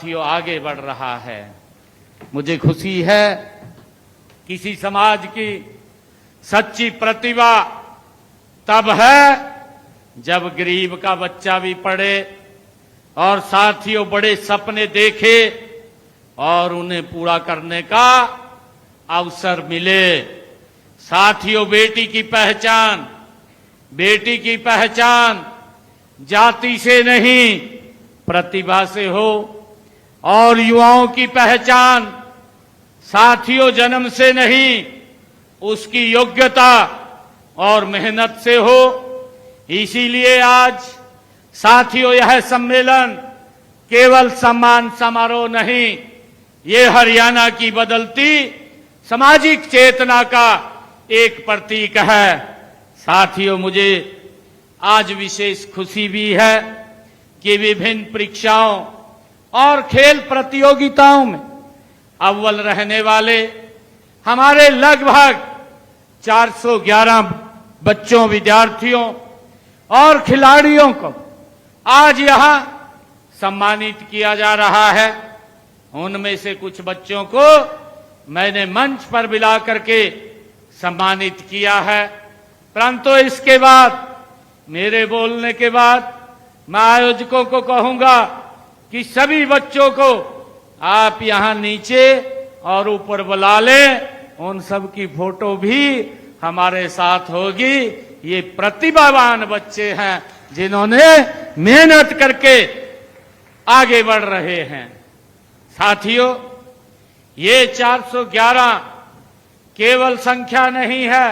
साथियों आगे बढ़ रहा है। मुझे खुशी है किसी समाज की सच्ची प्रतिभा तब है जब गरीब का बच्चा भी पढ़े और साथियों बड़े सपने देखे और उन्हें पूरा करने का अवसर मिले। साथियों बेटी की पहचान जाति से नहीं प्रतिभा से हो और युवाओं की पहचान साथियों जन्म से नहीं उसकी योग्यता और मेहनत से हो। इसीलिए आज साथियों यह सम्मेलन केवल सम्मान समारोह नहीं, ये हरियाणा की बदलती सामाजिक चेतना का एक प्रतीक है। साथियों मुझे आज विशेष खुशी भी है कि विभिन्न परीक्षाओं और खेल प्रतियोगिताओं में अव्वल रहने वाले हमारे लगभग 411 बच्चों, विद्यार्थियों और खिलाड़ियों को आज यहां सम्मानित किया जा रहा है। उनमें से कुछ बच्चों को मैंने मंच पर बुला करके सम्मानित किया है, परंतु इसके बाद मेरे बोलने के बाद मैं आयोजकों को कहूंगा कि सभी बच्चों को आप यहां नीचे और ऊपर बुला लें। उन सब की फोटो भी हमारे साथ होगी। ये प्रतिभावान बच्चे हैं जिन्होंने मेहनत करके आगे बढ़ रहे हैं। साथियों ये 411 केवल संख्या नहीं है,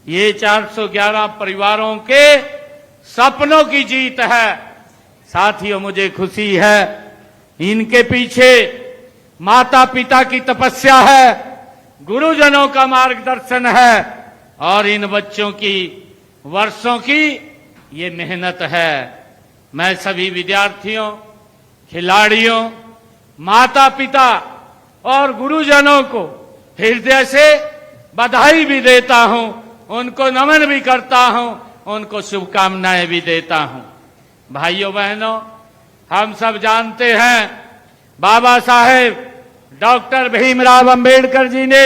ये 411 परिवारों के सपनों की जीत है। साथियों मुझे खुशी है इनके पीछे माता पिता की तपस्या है, गुरुजनों का मार्गदर्शन है और इन बच्चों की वर्षों की ये मेहनत है। मैं सभी विद्यार्थियों, खिलाड़ियों, माता पिता और गुरुजनों को हृदय से बधाई भी देता हूं, उनको नमन भी करता हूं, उनको शुभकामनाएं भी देता हूं। भाइयों बहनों, हम सब जानते हैं बाबा साहेब डॉक्टर भीमराव अंबेडकर जी ने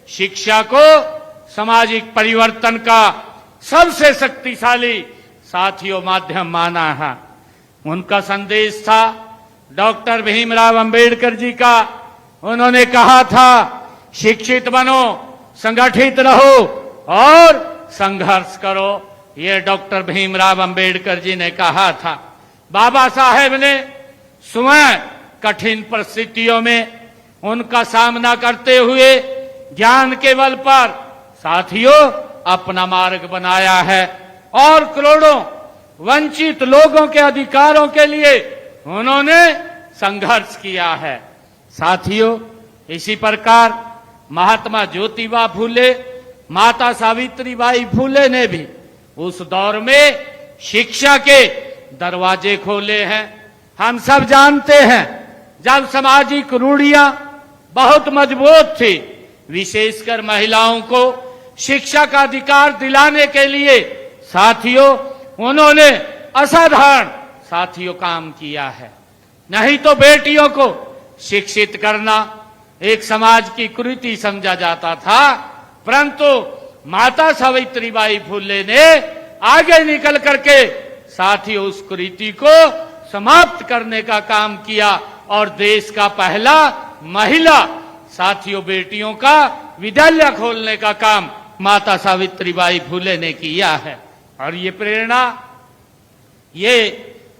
शिक्षा को सामाजिक परिवर्तन का सबसे शक्तिशाली साथियों माध्यम माना है। उनका संदेश था डॉक्टर भीमराव अंबेडकर जी का। उन्होंने कहा था शिक्षित बनो, संगठित रहो और संघर्ष करो। ये डॉक्टर भीमराव अंबेडकर जी ने कहा था। बाबा साहेब ने स्वयं कठिन परिस्थितियों में उनका सामना करते हुए ज्ञान के बल पर साथियों अपना मार्ग बनाया है और करोड़ों वंचित लोगों के अधिकारों के लिए उन्होंने संघर्ष किया है। साथियों इसी प्रकार महात्मा ज्योतिबा फूले, माता सावित्रीबाई फूले ने भी उस दौर में शिक्षा के दरवाजे खोले हैं। हम सब जानते हैं जब सामाजिक रूढ़ियां बहुत मजबूत थी, विशेषकर महिलाओं को शिक्षा का अधिकार दिलाने के लिए साथियों उन्होंने असाधारण साथियों काम किया है। नहीं तो बेटियों को शिक्षित करना एक समाज की कुरीति समझा जाता था, परंतु माता सावित्रीबाई फुले ने आगे निकल करके साथियों उस कुरीति को समाप्त करने का काम किया और देश का पहला महिला साथियों बेटियों का विद्यालय खोलने का काम माता सावित्रीबाई फुले ने किया है। और ये प्रेरणा ये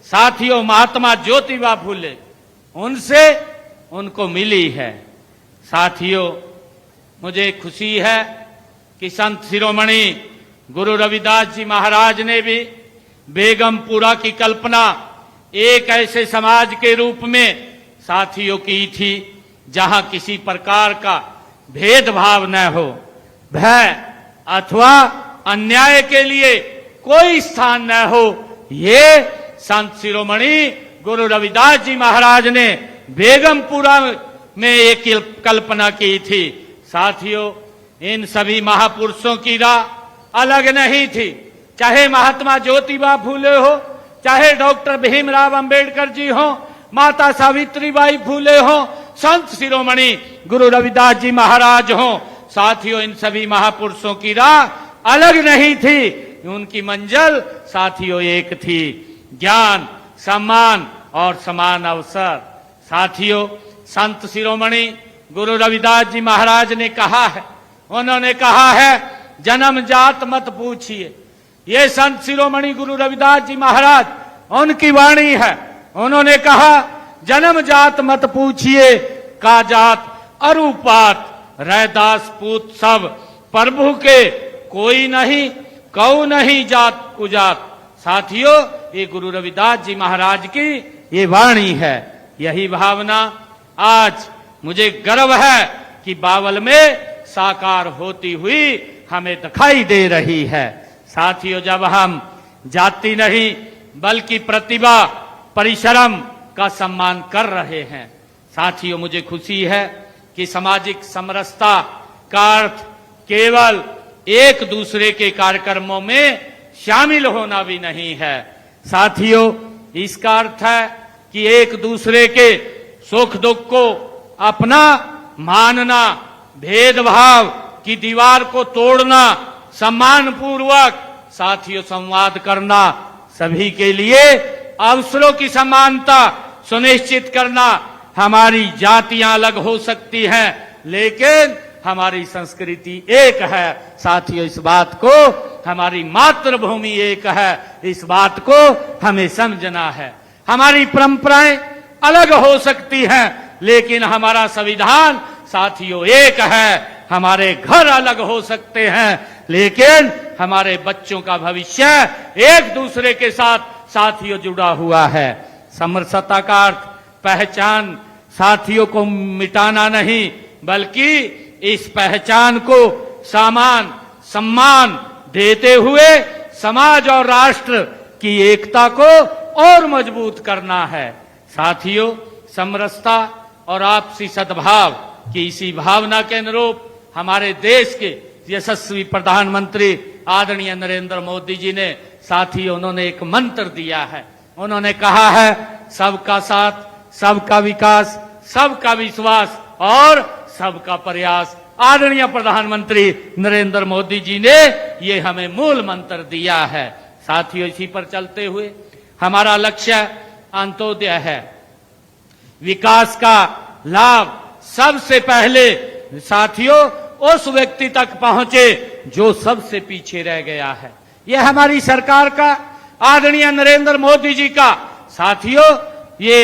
साथियों महात्मा ज्योतिबा फुले उनसे उनको मिली है। साथियों मुझे खुशी है कि संत शिरोमणि गुरु रविदास जी महाराज ने भी बेगमपुरा की कल्पना एक ऐसे समाज के रूप में साथियों की थी जहां किसी प्रकार का भेदभाव न हो, भय अथवा अन्याय के लिए कोई स्थान न हो। ये संत शिरोमणि गुरु रविदास जी महाराज ने बेगमपुरा में एक कल्पना की थी। साथियों इन सभी महापुरुषों की राह अलग नहीं थी, चाहे महात्मा ज्योतिबा फूले हो, चाहे डॉक्टर भीमराव अंबेडकर जी हो, माता सावित्रीबाई फूले हो, संत शिरोमणि गुरु रविदास जी महाराज हो, साथियों इन सभी महापुरुषों की राह अलग नहीं थी, उनकी मंजिल साथियों एक थी, ज्ञान, सम्मान और समान अवसर। साथियों संत शिरोमणि गुरु रविदास जी महाराज ने कहा है, उन्होंने कहा है जन्म जात मत पूछिए। ये संत शिरोमणि गुरु रविदास जी महाराज उनकी वाणी है। उन्होंने कहा जन्म जात मत पूछिए, का जात अरुपात, रैदास पूत सब प्रभु के, कोई नहीं कऊ नहीं जात कुजात। साथियों ये गुरु रविदास जी महाराज की ये वाणी है। यही भावना आज मुझे गर्व है कि बावल में साकार होती हुई हमें दिखाई दे रही है। साथियों जब हम जाति नहीं बल्कि प्रतिभा, परिश्रम का सम्मान कर रहे हैं, साथियों मुझे खुशी है कि सामाजिक समरसता का अर्थ केवल एक दूसरे के कार्यक्रमों में शामिल होना भी नहीं है। साथियों इसका अर्थ है कि एक दूसरे के सुख दुख को अपना मानना, भेदभाव की दीवार को तोड़ना, सम्मान पूर्वक साथियों संवाद करना, सभी के लिए अवसरों की समानता सुनिश्चित करना। हमारी जातियां अलग हो सकती हैं लेकिन हमारी संस्कृति एक है। साथियों इस बात को, हमारी मातृभूमि एक है, इस बात को हमें समझना है। हमारी परंपराएं अलग हो सकती हैं लेकिन हमारा संविधान साथियों एक है। हमारे घर अलग हो सकते हैं लेकिन हमारे बच्चों का भविष्य एक दूसरे के साथ साथियों जुड़ा हुआ है। समरसता का अर्थ पहचान साथियों को मिटाना नहीं बल्कि इस पहचान को सामान सम्मान देते हुए समाज और राष्ट्र की एकता को और मजबूत करना है। साथियों समरसता और आपसी सद्भाव की इसी भावना के अनुरूप हमारे देश के यशस्वी प्रधानमंत्री आदरणीय नरेंद्र मोदी जी ने साथियों उन्होंने एक मंत्र दिया है। उन्होंने कहा है सबका साथ, सबका विकास, सबका विश्वास और सबका प्रयास। आदरणीय प्रधानमंत्री नरेंद्र मोदी जी ने ये हमें मूल मंत्र दिया है। साथियों इसी पर चलते हुए हमारा लक्ष्य अंत्योदय है। विकास का लाभ सबसे पहले साथियों उस व्यक्ति तक पहुंचे जो सबसे पीछे रह गया है। यह हमारी सरकार का, आदरणीय नरेंद्र मोदी जी का साथियों ये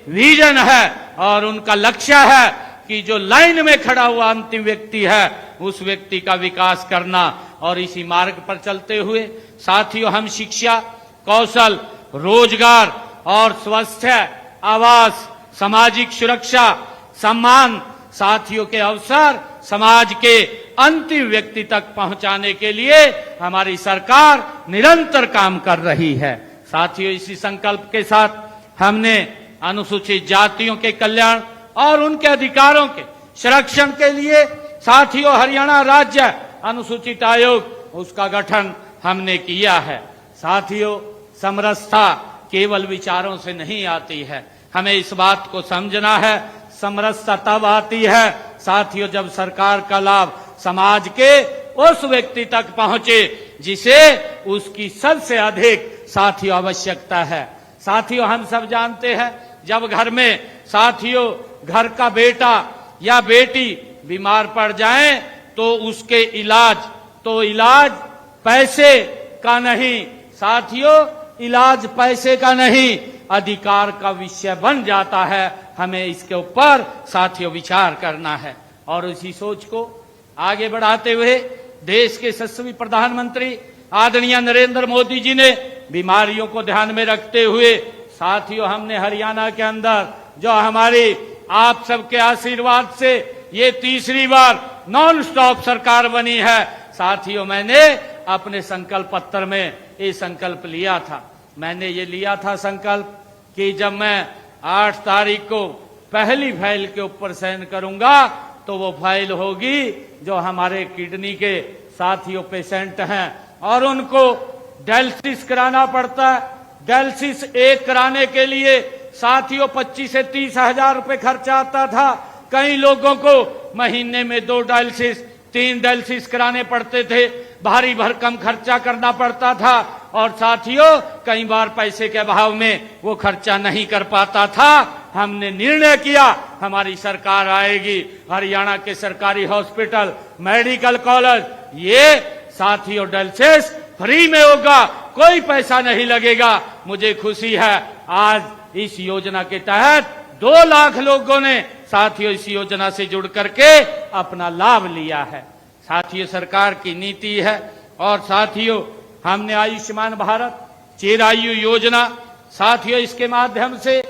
विजन है और उनका लक्ष्य है कि जो लाइन में खड़ा हुआ अंतिम व्यक्ति है उस व्यक्ति का विकास करना। और इसी मार्ग पर चलते हुए साथियों हम शिक्षा, कौशल, रोजगार और स्वास्थ्य, आवास, सामाजिक सुरक्षा, सम्मान साथियों के अवसर समाज के अंतिम व्यक्ति तक पहुंचाने के लिए हमारी सरकार निरंतर काम कर रही है। साथियों इसी संकल्प के साथ हमने अनुसूचित जातियों के कल्याण और उनके अधिकारों के संरक्षण के लिए साथियों हरियाणा राज्य अनुसूचित आयोग उसका गठन हमने किया है। साथियों समरसता केवल विचारों से नहीं आती है, हमें इस बात को समझना है। समरसता तब आती है साथियों जब सरकार का लाभ समाज के उस व्यक्ति तक पहुंचे जिसे उसकी सबसे अधिक साथियों आवश्यकता है। साथियों हम सब जानते हैं जब घर में साथियों घर का बेटा या बेटी बीमार पड़ जाए तो उसके इलाज पैसे का नहीं साथियों, इलाज पैसे का नहीं अधिकार का विषय बन जाता है। हमें इसके ऊपर साथियों विचार करना है और इसी सोच को आगे बढ़ाते हुए देश के यशस्वी प्रधानमंत्री आदरणीय नरेंद्र मोदी जी ने बीमारियों को ध्यान में रखते हुए साथियों हमने हरियाणा के अंदर जो हमारी आप सबके आशीर्वाद से ये तीसरी बार नॉन स्टॉप सरकार बनी है। साथियों मैंने अपने संकल्प पत्र में ये संकल्प लिया था, मैंने ये लिया था संकल्प कि जब मैं 8 तारीख को पहली फाइल के ऊपर साइन करूंगा तो वो फाइल होगी जो हमारे किडनी के साथियों पेशेंट हैं और उनको डायलिसिस कराना पड़ता है। डायलिसिस एक कराने के लिए साथियों 25 से 30 हजार रुपए खर्चा आता था। कई लोगों को महीने में 2 डायलिसिस 3 डायलिसिस कराने पड़ते थे, भारी भरकम खर्चा करना पड़ता था और साथियों कई बार पैसे के अभाव में वो खर्चा नहीं कर पाता था। हमने निर्णय किया हमारी सरकार आएगी, हरियाणा के सरकारी हॉस्पिटल, मेडिकल कॉलेज, ये साथियों डायलिसिस फ्री में होगा, कोई पैसा नहीं लगेगा। मुझे खुशी है आज इस योजना के तहत 2 लाख लोगों ने साथियों इस योजना से जुड़ करके अपना लाभ लिया है। साथियों सरकार की नीति है। और साथियों हमने आयुष्मान भारत चिरायु योजना, साथियों इसके माध्यम से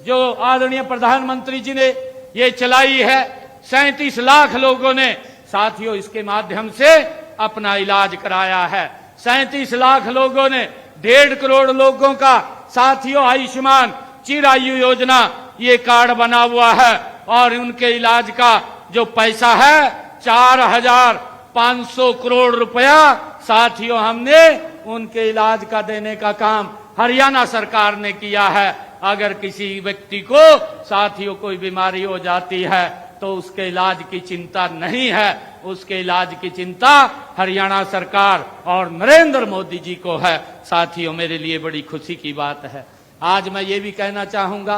जो आदरणीय प्रधानमंत्री जी ने ये चलाई है, 37 लाख लोगों ने साथियों इसके माध्यम से अपना इलाज कराया है। 37 लाख लोगों ने 1.5 करोड़ लोगों का साथियों आयुष्मान चिरायु योजना ये कार्ड बना हुआ है और उनके इलाज का जो पैसा है 4,500 करोड़ रुपया साथियों हमने उनके इलाज का देने का काम हरियाणा सरकार ने किया है। अगर किसी व्यक्ति को साथियों कोई बीमारी हो जाती है तो उसके इलाज की चिंता नहीं है, उसके इलाज की चिंता हरियाणा सरकार और नरेंद्र मोदी जी को है। साथियों मेरे लिए बड़ी खुशी की बात है। आज मैं ये भी कहना चाहूंगा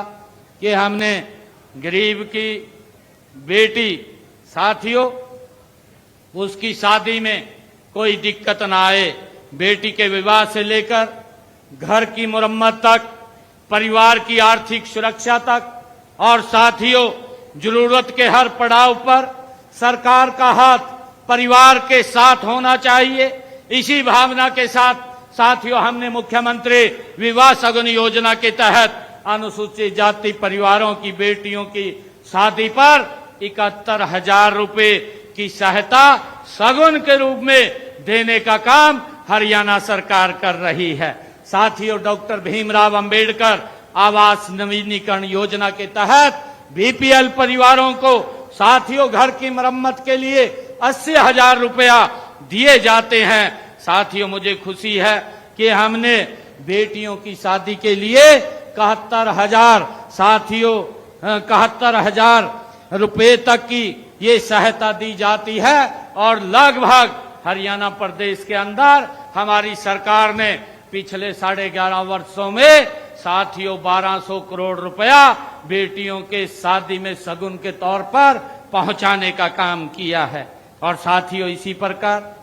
कि हमने गरीब की बेटी साथियों उसकी शादी में कोई दिक्कत ना आए, बेटी के विवाह से लेकर घर की मुरम्मत तक, परिवार की आर्थिक सुरक्षा तक और साथियों जरूरत के हर पड़ाव पर सरकार का हाथ परिवार के साथ होना चाहिए। इसी भावना के साथ साथियों हमने मुख्यमंत्री विवाह सगुन योजना के तहत अनुसूचित जाति परिवारों की बेटियों की शादी पर 71,000 रुपए की सहायता सगुन के रूप में देने का काम हरियाणा सरकार कर रही है। साथियों डॉक्टर भीमराव अंबेडकर आवास नवीनीकरण योजना के तहत बीपीएल परिवारों को साथियों घर की मरम्मत के लिए 80,000 रुपया दिए जाते हैं। साथियों मुझे खुशी है कि हमने बेटियों की शादी के लिए 71,000 साथियों 71,000 रुपए तक की ये सहायता दी जाती है और लगभग हरियाणा प्रदेश के अंदर हमारी सरकार ने पिछले 11.5 वर्षों में साथियों 1200 करोड़ रुपया बेटियों के शादी में सगुन के तौर पर पहुंचाने का काम किया है। और साथियों इसी प्रकार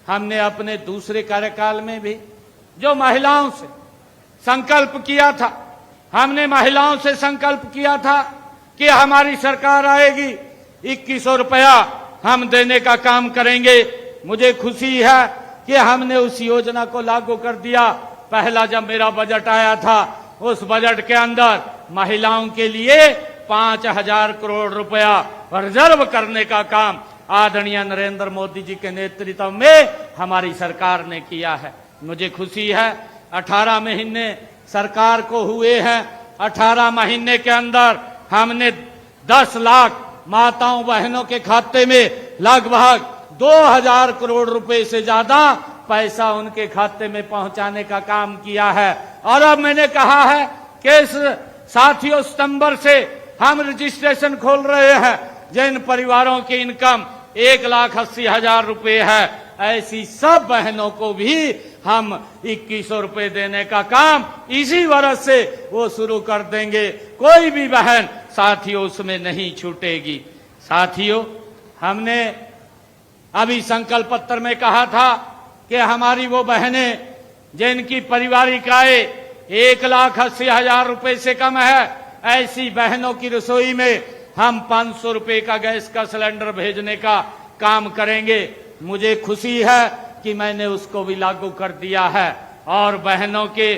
हमने अपने दूसरे कार्यकाल में भी जो महिलाओं से संकल्प किया था, हमने महिलाओं से संकल्प किया था कि हमारी सरकार आएगी 2100 रुपया हम देने का काम करेंगे। मुझे खुशी है कि हमने उस योजना को लागू कर दिया। पहला जब मेरा बजट आया था उस बजट के अंदर महिलाओं के लिए 5,000 करोड़ रुपया रिजर्व करने का काम आदरणीय नरेंद्र मोदी जी के नेतृत्व में हमारी सरकार ने किया है। मुझे खुशी है 18 महीने सरकार को हुए हैं, 18 महीने के अंदर हमने 10 लाख माताओं बहनों के खाते में लगभग 2,000 करोड़ रुपए से ज्यादा पैसा उनके खाते में पहुंचाने का काम किया है। और अब मैंने कहा है कि इस साथियों सितंबर से हम रजिस्ट्रेशन खोल रहे हैं जिन परिवारों की इनकम 1,80,000 रुपए है, ऐसी सब बहनों को भी हम 2100 रुपए देने का काम इसी वर्ष से वो शुरू कर देंगे। कोई भी बहन साथियों उसमें नहीं छूटेगी। साथियों हमने अभी संकल्प पत्र में कहा था कि हमारी वो बहनें जिनकी पारिवारिक आय 1,80,000 रुपए से कम है, ऐसी बहनों की रसोई में हम 500 रुपए का गैस का सिलेंडर भेजने का काम करेंगे। मुझे खुशी है कि मैंने उसको भी लागू कर दिया है और बहनों के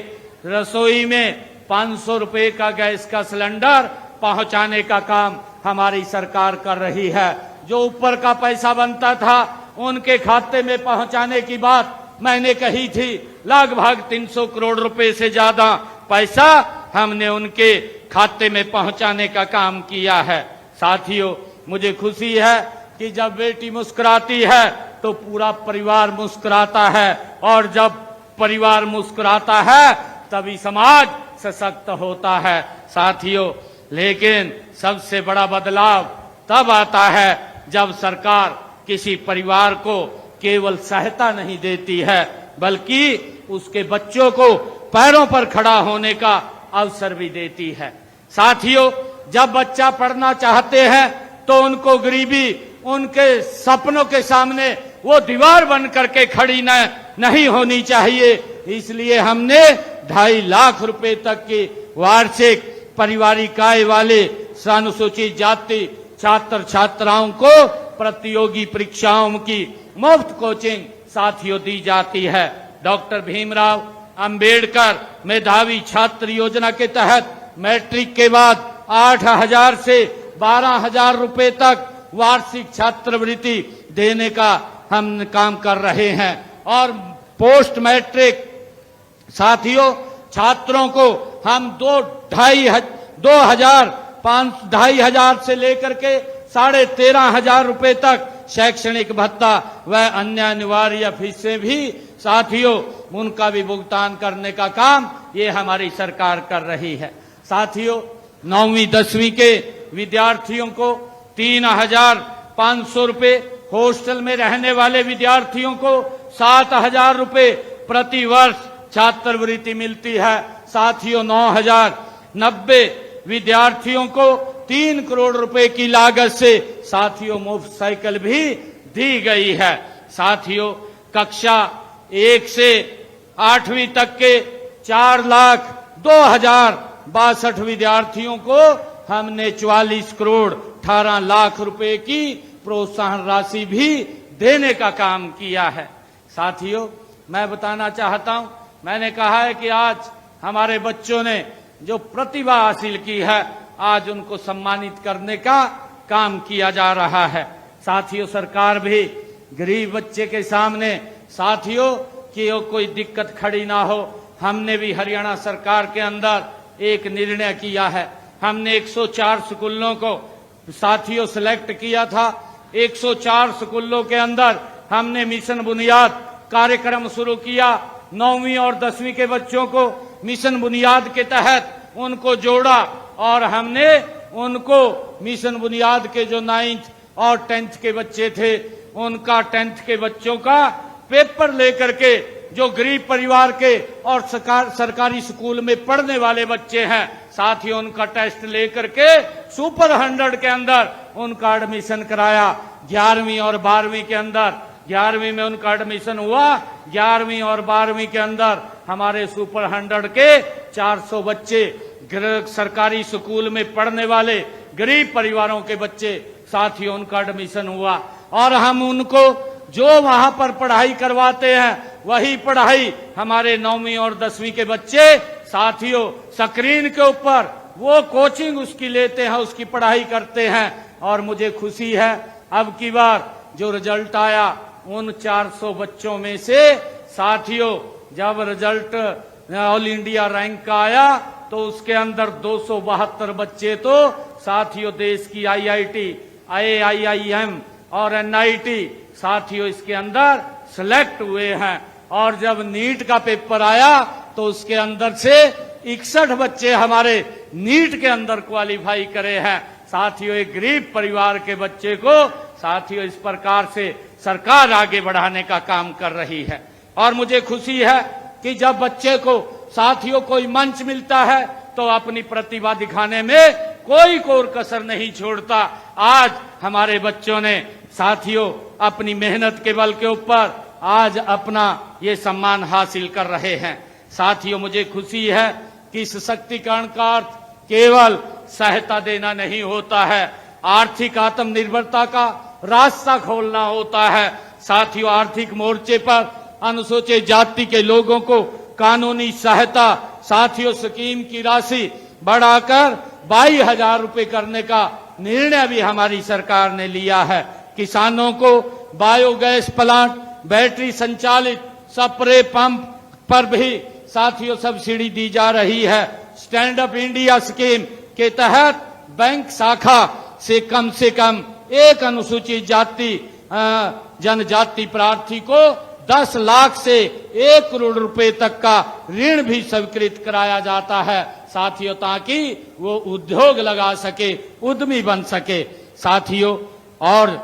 रसोई में 500 रुपए का गैस का सिलेंडर पहुंचाने का काम हमारी सरकार कर रही है। जो ऊपर का पैसा बनता था उनके खाते में पहुंचाने की बात मैंने कही थी, लगभग 300 करोड़ रुपए से ज्यादा पैसा हमने उनके खाते में पहुंचाने का काम किया है। साथियों मुझे खुशी है कि जब बेटी मुस्कुराती है तो पूरा परिवार मुस्कुराता है और जब परिवार मुस्कुराता है तभी समाज सशक्त होता है साथियों। लेकिन सबसे बड़ा बदलाव तब आता है जब सरकार किसी परिवार को केवल सहायता नहीं देती है, बल्कि उसके बच्चों को पैरों पर खड़ा होने का अवसर भी देती है। साथियों, जब बच्चा पढ़ना चाहते हैं तो उनको गरीबी उनके सपनों के सामने वो दीवार बन करके खड़ी नहीं होनी चाहिए। इसलिए हमने 2.5 लाख रुपए तक की वार्षिक पारिवारिक आय वाले अनुसूचित जाति छात्र छात्राओं को प्रतियोगी परीक्षाओं की मुफ्त कोचिंग साथियों दी जाती है। डॉक्टर भीमराव अंबेडकर मेधावी छात्र योजना के तहत मैट्रिक के बाद 8,000 से 12,000 रुपए तक वार्षिक छात्रवृत्ति देने का हम काम कर रहे हैं। और पोस्ट मैट्रिक साथियों छात्रों को हम 2,500 से लेकर के 13,500 रुपए तक शैक्षणिक भत्ता व अन्य अनिवार्य फीसें भी साथियों उनका भी भुगतान करने का काम ये हमारी सरकार कर रही है। साथियों, 9वीं 10वीं के विद्यार्थियों को 3,500 रुपए, हॉस्टल में रहने वाले विद्यार्थियों को 7,000 रुपए प्रति वर्ष छात्रवृत्ति मिलती है। साथियों, 9,090 विद्यार्थियों को 3 करोड़ रुपए की लागत से साथियों मुफ्त साइकिल भी दी गई है। साथियों, कक्षा 1 से 8वीं तक के 4,02,062 विद्यार्थियों को हमने 44 करोड़ 18 लाख रुपए की प्रोत्साहन राशि भी देने का काम किया है। साथियों, मैं बताना चाहता हूं, मैंने कहा है कि आज हमारे बच्चों ने जो प्रतिभा हासिल की है, आज उनको सम्मानित करने का काम किया जा रहा है। साथियों, सरकार भी गरीब बच्चे के सामने साथियों कि कोई दिक्कत खड़ी ना हो, हमने भी हरियाणा सरकार के अंदर एक निर्णय किया है। हमने 104 स्कूलों को साथियों सिलेक्ट किया था। 104 स्कूलों के अंदर हमने मिशन बुनियाद कार्यक्रम शुरू किया। 9वीं और 10वीं के बच्चों को मिशन बुनियाद के तहत उनको जोड़ा और हमने उनको मिशन बुनियाद के जो 9th और 10th के बच्चे थे, उनका 10th के बच्चों का पेपर लेकर के जो गरीब परिवार के और सरकारी स्कूल में पढ़ने वाले बच्चे हैं, साथियों उनका टेस्ट लेकर के सुपर 100 के अंदर उनका एडमिशन कराया। 11वीं और 12वीं के अंदर 11वीं में उनका एडमिशन हुआ। 11वीं और 12वीं के अंदर हमारे सुपर 100 के 400 बच्चे सरकारी स्कूल में पढ़ने वाले गरीब परिवारों के बच्चे साथियों उनका एडमिशन हुआ। और हम उनको जो वहां पर पढ़ाई करवाते हैं वही पढ़ाई हमारे 9वीं और 10वीं के बच्चे साथियों स्क्रीन के ऊपर वो कोचिंग उसकी लेते हैं, उसकी पढ़ाई करते हैं। और मुझे खुशी है अब की बार जो रिजल्ट आया उन 400 बच्चों में से साथियों जब रिजल्ट ऑल इंडिया रैंक का आया तो उसके अंदर 272 बच्चे तो साथियों देश की IIT, IIM और NIT साथियों इसके अंदर सिलेक्ट हुए हैं। और जब नीट का पेपर आया तो उसके अंदर से 61 बच्चे हमारे नीट के अंदर क्वालिफाई करे हैं। साथियों एक गरीब परिवार के बच्चे को साथियों इस प्रकार से सरकार आगे बढ़ाने का काम कर रही है। और मुझे खुशी है कि जब बच्चे को साथियों कोई मंच मिलता है तो अपनी प्रतिभा दिखाने में कोई कोर कसर नहीं छोड़ता। आज हमारे बच्चों ने साथियों अपनी मेहनत के बल के ऊपर आज अपना ये सम्मान हासिल कर रहे हैं। साथियों मुझे खुशी है कि सशक्तिकरण का अर्थ केवल सहायता देना नहीं होता है, आर्थिक आत्मनिर्भरता का रास्ता खोलना होता है। साथियों आर्थिक मोर्चे पर अनुसूचित जाति के लोगों को कानूनी सहायता साथियों स्कीम की राशि बढ़ाकर 22,000 रुपए करने का निर्णय भी हमारी सरकार ने लिया है। किसानों को बायोगैस प्लांट, बैटरी संचालित स्प्रे पंप पर भी साथियों सब्सिडी दी जा रही है। स्टैंड अप इंडिया स्कीम के तहत बैंक शाखा से कम एक अनुसूचित जाति जनजाति प्रार्थी को 10 लाख से 1 करोड़ रुपए तक का ऋण भी स्वीकृत कराया जाता है साथियों, ताकि वो उद्योग लगा सके, उद्यमी बन सके साथियों। और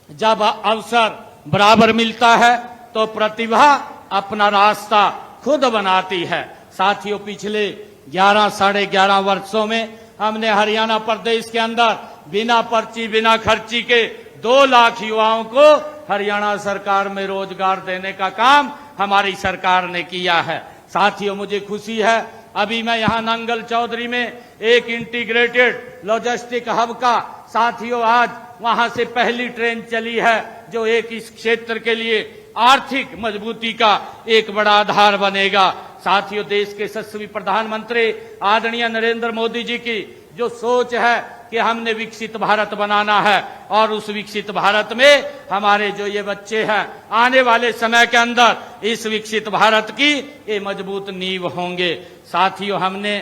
जब अवसर बराबर मिलता है तो प्रतिभा अपना रास्ता खुद बनाती है साथियों। पिछले 11 साढ़े 11 वर्षों में हमने हरियाणा प्रदेश के अंदर बिना पर्ची बिना खर्ची के 2 लाख युवाओं को हरियाणा सरकार में रोजगार देने का काम हमारी सरकार ने किया है साथियों। मुझे खुशी है, अभी मैं यहाँ नंगल चौधरी में एक इंटीग्रेटेड लॉजिस्टिक हब का साथियों आज वहां से पहली ट्रेन चली है, जो एक इस क्षेत्र के लिए आर्थिक मजबूती का एक बड़ा आधार बनेगा साथियों। देश के यशस्वी प्रधानमंत्री आदरणीय नरेंद्र मोदी जी की जो सोच है कि हमने विकसित भारत बनाना है, और उस विकसित भारत में हमारे जो ये बच्चे हैं आने वाले समय के अंदर इस विकसित भारत की ये मजबूत नींव होंगे साथियों। हमने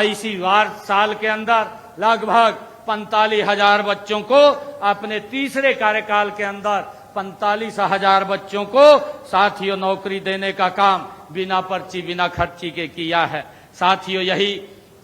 इसी साल के अंदर लगभग 45,000 बच्चों को, अपने तीसरे कार्यकाल के अंदर 45,000 बच्चों को साथियों नौकरी देने का काम बिना पर्ची बिना खर्ची के किया है साथियों। यही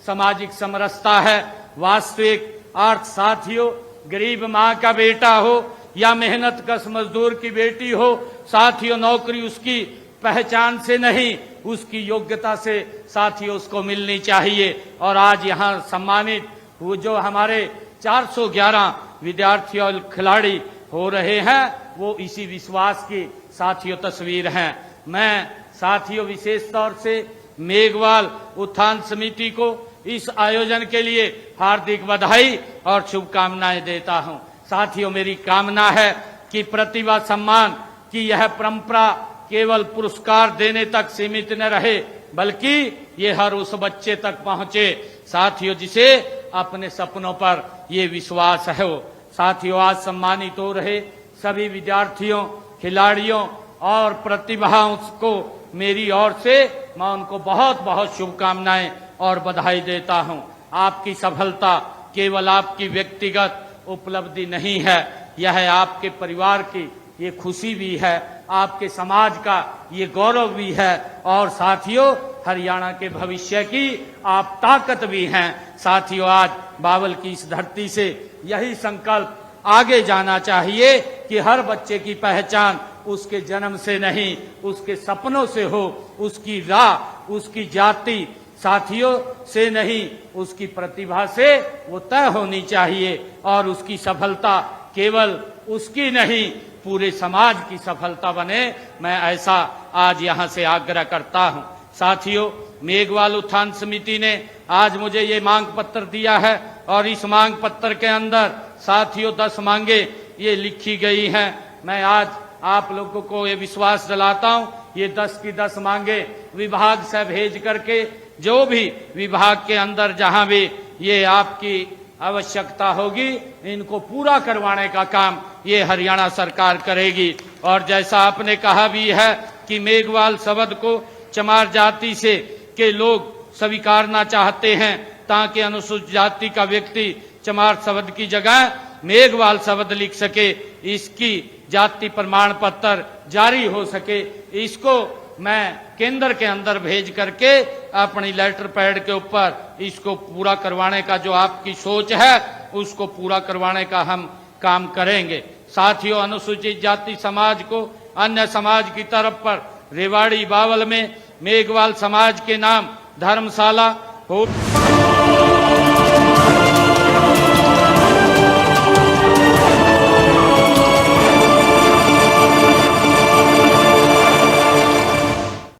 सामाजिक समरसता है, वास्तविक अर्थ साथियों। गरीब माँ का बेटा हो या मेहनत कश मजदूर की बेटी हो साथियों, नौकरी उसकी पहचान से नहीं उसकी योग्यता से साथियों उसको मिलनी चाहिए। और आज यहाँ सम्मानित वो जो हमारे 411 विद्यार्थी और खिलाड़ी हो रहे हैं, वो इसी विश्वास की साथियों तस्वीर हैं। मैं साथियों विशेष तौर से मेघवाल उत्थान समिति को इस आयोजन के लिए हार्दिक बधाई और शुभकामनाएं देता हूं साथियों। मेरी कामना है कि प्रतिभा सम्मान की यह परंपरा केवल पुरस्कार देने तक सीमित न रहे, बल्कि ये हर उस बच्चे तक पहुंचे साथियों जिसे अपने सपनों पर ये विश्वास है हो साथियों। आज सम्मानित हो रहे सभी विद्यार्थियों, खिलाड़ियों और प्रतिभाओं को मेरी ओर से मैं उनको बहुत बहुत शुभकामनाएं और बधाई देता हूं। आपकी सफलता केवल आपकी व्यक्तिगत उपलब्धि नहीं है, यह आपके परिवार की ये खुशी भी है, आपके समाज का ये गौरव भी है, और साथियों हरियाणा के भविष्य की आप ताकत भी हैं साथियों। आज बावल की इस धरती से यही संकल्प आगे जाना चाहिए कि हर बच्चे की पहचान उसके जन्म से नहीं उसके सपनों से हो, उसकी राह उसकी जाति साथियों से नहीं उसकी प्रतिभा से वो तय होनी चाहिए, और उसकी सफलता केवल उसकी नहीं पूरे समाज की सफलता बने। मैं ऐसा आज यहाँ से आग्रह करता हूँ साथियों। मेघवाल उत्थान समिति ने आज मुझे ये मांग पत्र दिया है, और इस मांग पत्र के अंदर साथियों 10 मांगे ये लिखी गई हैं। मैं आज आप लोगों को ये विश्वास दिलाता हूँ, ये 10 की 10 मांगे विभाग से भेज करके जो भी विभाग के अंदर जहां भी ये आपकी आवश्यकता होगी इनको पूरा करवाने का काम ये हरियाणा सरकार करेगी। और जैसा आपने कहा भी है कि मेघवाल शब्द को चमार जाति से के लोग स्वीकारना चाहते हैं, ताकि अनुसूचित जाति का व्यक्ति चमार शब्द की जगह मेघवाल शब्द लिख सके, इसकी जाति प्रमाण पत्र जारी हो सके। इसको मैं केंद्र के अंदर भेज करके अपनी लेटर पैड के ऊपर इसको पूरा करवाने का जो आपकी सोच है उसको पूरा करवाने का हम काम करेंगे साथियों। अनुसूचित जाति समाज को अन्य समाज की तरफ पर रेवाड़ी बावल में मेघवाल समाज के नाम धर्मशाला हो।